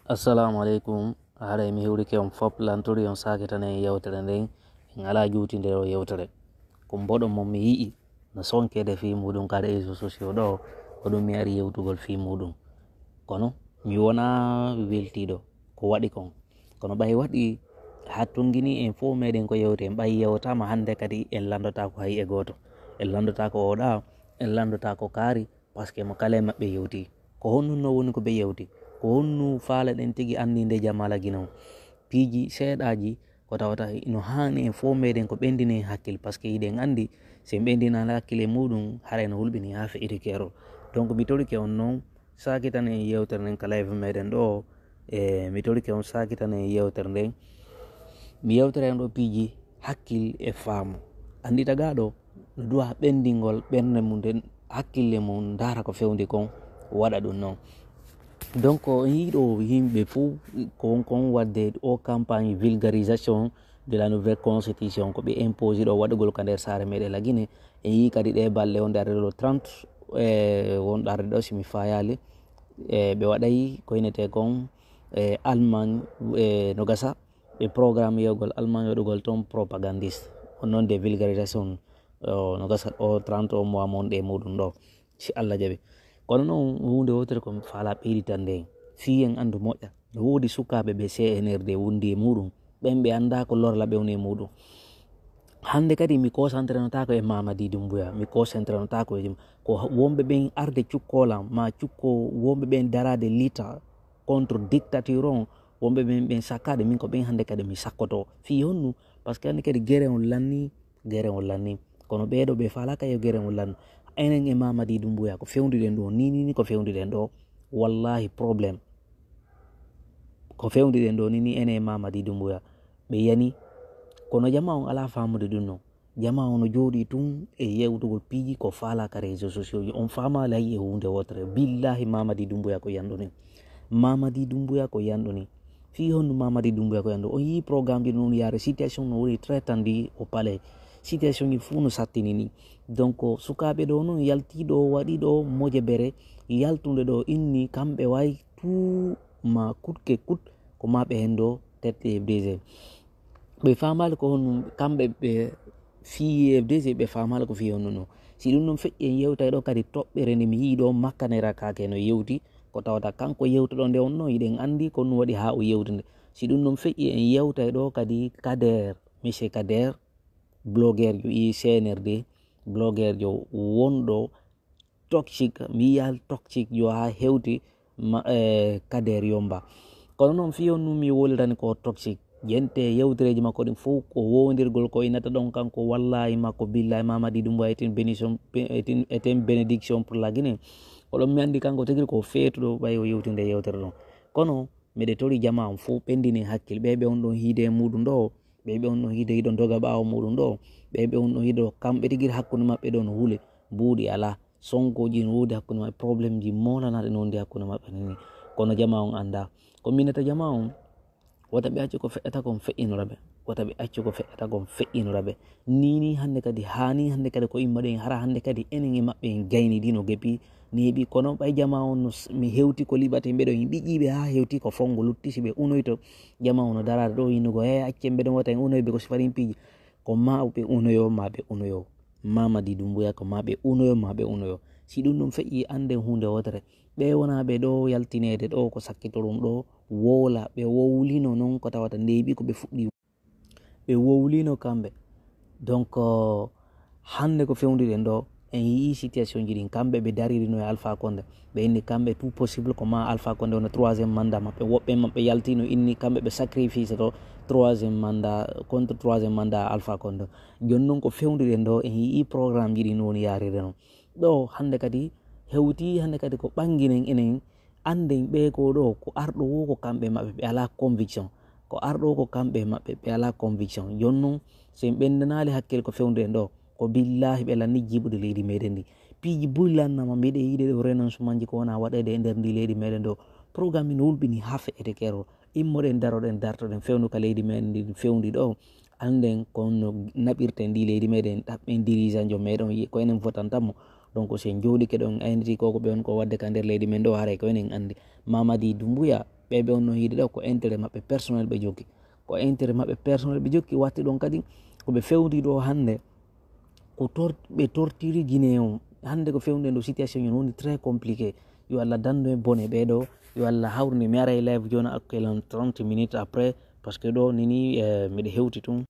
Assalamu alaikum. Hada mi hewri ke on fop lanturi on sakitane yewtere nden en ala juutinde o yewtere ko mboɗo mon mi yi'i no sonkede fi muɗum ka réseaux sociaux ɗo oɗum mi ari yewtugol fi muɗum kono mi wona weltiɗo ko waɗi kon kono ɓay waɗi ha tongini en fo meɗen ko yewte en ɓay yewtama hande kadi en landota ko hay e goto en landota ko oɗa en landota ko kaari par ce que mo kala e maɓɓe yewti ko honnuno woni ko ɓe yewti ko honnu faala ɗen tigi andinde jamala guinaw piiji seeɗaji ko tawata no hani en fo meɗen ko ɓendini hakkille par ce que yiɗen andi sen ɓendinani hakkille muɗum hara no hulɓini ha feƴiri keerol donc mi torike on noon sakitane yewtere nden ka live meɗen ɗo mi torike on sakitane yewtere nden mi yewtere en ɗo piiji hakkille e faamu andi tagaɗo no duwa ɓendingol ɓernde mum nden hakkille mum dara ko fewndi kon waɗa ɗum noon donc hiɗo yimɓe fou kon wadde o campagne vulgarisation de la nouvelle constitution ko ɓe imposé ɗo waɗugol ka nder saare meɗen la Guinée en yi kadi ɗe balle wonde arde ɗo 30 wonɗo arde ɗo simi fayali ɓe waɗay ko inete kon Allemagne no gasa ɓe programme yewgol Allemagne waɗugol toon propagandiste on noon de vulgarisation no gasa o 30 o mois monɗe muɗum ɗo si Allah jaɓi kono noon hunde wotere ko faala ɓeyditan nde fi en andu moƴƴa no woodi sukaɓe ɓe CNRD wundi e muɗum ɓen ɓe anda ko lorla ɓe woni e muɗum hande kadi mi concentré notako e Mamadi Doumbouya mi concentré notako e ko wonɓe ɓen arde cukkolam ma cukko wonɓe ɓen darade lita contre dictature on wonɓe ɓen sakkade min ko ɓen hande kadi mi sakkoto fi honnu par ce que hande kadi guere on lanni kono ɓeɗo ɓe falaka yo guere on lanno enen e Mamadi Doumbouya ko fewnuɗen ɗo ni ko fewnuɗen ɗo wallahi probléme ko fewnuɗen ɗo ni enen e Mamadi Doumbouya ɓe yani kono jama on ala famude ɗum noon jama on no jooɗi tun e yewtugol piiji ko falaka réseaux sociaux on famali hay e hunde wotere billahi Mamadi Doumbouya ko yanɗo ni Mamadi Doumbouya ko yanɗo ni fi honno Mamadi Doumbouya ko yanɗo on yi programme ji noon yaare situation no woni traitandi o palais situation ji fuu no sattini ni donc sukaɓe ɗo noon yaltiɗo waɗi ɗo moje bere yaltude ɗo inni kamɓe wayi tout ma kutke kut ko maɓe hen ɗo tette FDG ɓe famali ko honno kamɓe ɓe fi FDG ɓe famali ko fi honno no si ɗum noon feƴƴi en yewtay ɗo kadi toɓɓere nde mi yii ɗo makkanera kake no yewti ko tawata kanko yewtuɗo nde on noon yiɗen andi ko ɗum waɗi ha o yewtude si ɗum noon feƴƴi en yewtay ɗo kadi Kader monsieur Kader blogueur jo CNRD blogueur jo wonɗo toxique mi yiyal toxique jo ha hewti Kader Yomba kono noon fi on num mi wolirani ko toxique jente yewtereji makko ɗin fof ko wowdirgol ko inata ɗon kanko wallahi makko billahi Mamadi Doumbouya eten bénédiction pour la Guinée oɗon mi andi kanko tigui ko feetuɗo ɓay o yewtinde yewtere ɗon kono miɗe tori jama on fof ɓendini hakkille ɓeɓe on ɗon hiide muɗum ɗo ɓeɓe on ɗon hiide hiɗo doga ɓawo muɗum ɗo ɓeɓe on ɗon hiiɗo kamɓe tigui hakkude mabɓe ɗo no huule mbuuɗi ala sonkoji no wodi hakkude mabɓe probléme ji molanaɗe no wondi hakkude mabɓe ni kono jama on anda ko minata jama on wota ɓe accu ko feƴƴata kon feƴƴinoraɓe wota ɓe accu ko feƴƴata kon feƴƴinoraɓe nini hande kadi hani hande kadi ko imma ɗen hara hande kadi enen e maɓɓe en gayni no gepi neeɓi kono ɓay jama on no mi hewti ko liɓate mbeɗo ɓiƴƴiɓe ha hewti ko fongo luttisi ɓe unoyto jama on no darade ɗo yinnugo acce mbeɗon wata en unoyɓe ko sifarin piiji ko ma ɓe unoyo ma ɓe unoyo Mamadi Doumbouya ko ma ɓe unoyo si ɗum ɗum feƴƴi anden hunde wotere ɓe wonaɓe ɗo yaltinede ɗo ko sakkitorum ɗo wola ɓe wowlino noon ko tawata ndeɓi ko ɓe fuɗɗi ɓe wowlino kamɓe donc hande ko fewdiɗen ɗo en yii situation ji ɗin kamɓe ɓe daririno e Alpha Condé ɓe inni kamɓe tout possible ko ma Alpha Condé ono 3e mandat maɓɓe woɓɓe maɓɓe yaltino inni kamɓe ɓe sacrifice to 3e mandat contre 3e mandat Alpha Condé joni noon ko fewdiɗen ɗo en yii programme ji ɗin no woni yarire noon ɗo hande kadi hewti hande kadi ko ɓanguinen enen anden ɓe ko ɗo ko arɗo wo ko kamɓe maɓɓe ɓe ala conviction ko arɗo ko kamɓe maɓɓe ɓe ala conviction joni noon sen ɓendanali hakkille ko fewdiɗen ɗo ko billahi ɓe lanni jiɓude leydi meɗen ndi piiji bullannama mbiɗe yiide ɗo renoncement ji ko wona waɗede e nder ndi leydi meɗen ɗo programme no wulɓini ha feƴete keerol immoɗen daroɗen dartoɗen fewnu ka leydi meɗen ndi fewndi ɗo anden kono naɓirten ndi leydi meɗen ɗaɓɓen dirigeant jo meɗen ko enen votantanmo donc sen jooɗike ɗon ayniti koko ɓe on ko wadde ka nder leydi men ɗo haray ko enen andi Mamadi Doumbouya ɓeɓe on no yiide ɗo ko intérêt maɓɓe personnel ɓe joggi, ko intérêt maɓɓe personnel ɓe joggi watti ɗon kadi koɓe fewndi ɗo hannde ko ɓe tortiri Guinée on hannde ko fewndi ɗo situation on woni très compliqué. Yo Allah dandu e bone ɓeɗo, yo Allah hawrine mi ara e live joni hakkilan 30 minutes après par ce que ɗo nini miɗa hewti tun